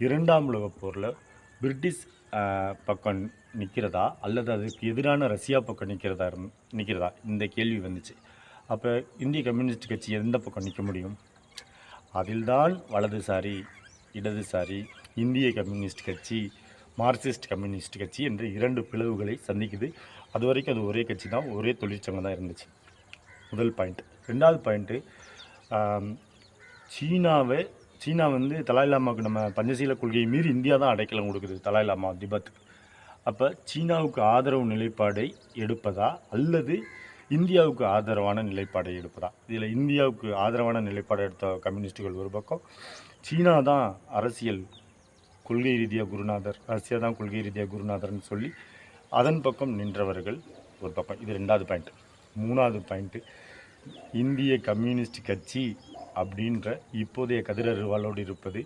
இரண்டாம் உலகப் போரில் பிரிட்டிஷ் பக்கம் நிற்கிறதா அல்லது அதுக்கு எதிரான ரஷ்யா பக்கம் நிற்கிறதா இந்த கேள்வி வந்துச்சு. அப்போ இந்திய கம்யூனிஸ்ட் கட்சி எந்த பக்கம் நிற்க முடியும்? அதில்தான் வலதுசாரி, இடதுசாரி, இந்திய கம்யூனிஸ்ட் கட்சி, மார்க்சிஸ்ட் கம்யூனிஸ்ட் கட்சி என்ற இரண்டு பிளவுகளை சந்திக்குது. அது வரைக்கும் அது ஒரே கட்சி தான், ஒரே தொழிற்சங்கம் தான் இருந்துச்சு. முதல் பாயிண்ட். ரெண்டாவது பாயிண்ட்டு, சீனா வந்து தலாய் லாமாவுக்கு நம்ம பஞ்சசீல கொள்கையை மீறி இந்தியா தான் அடைக்கலம் கொடுக்குது தலாய் லாமா திபத்துக்கு. அப்போ சீனாவுக்கு ஆதரவு நிலைப்பாடை எடுப்பதா அல்லது இந்தியாவுக்கு ஆதரவான நிலைப்பாடை எடுப்பதா? இதில் இந்தியாவுக்கு ஆதரவான நிலைப்பாடை எடுத்த கம்யூனிஸ்டுகள் ஒரு பக்கம், சீனா தான் அரசியல் கொள்கை ரீதியாக குருநாதர், ரஷ்யா தான் கொள்கை ரீதியாக குருநாதர்னு சொல்லி அதன் பக்கம் நின்றவர்கள் ஒரு பக்கம். இது ரெண்டாவது பாயிண்ட். மூணாவது பாயிண்ட்டு, இந்திய கம்யூனிஸ்ட் கட்சி அப்படின்ற இப்போதைய கதிர் அருவாலோடு இருப்பது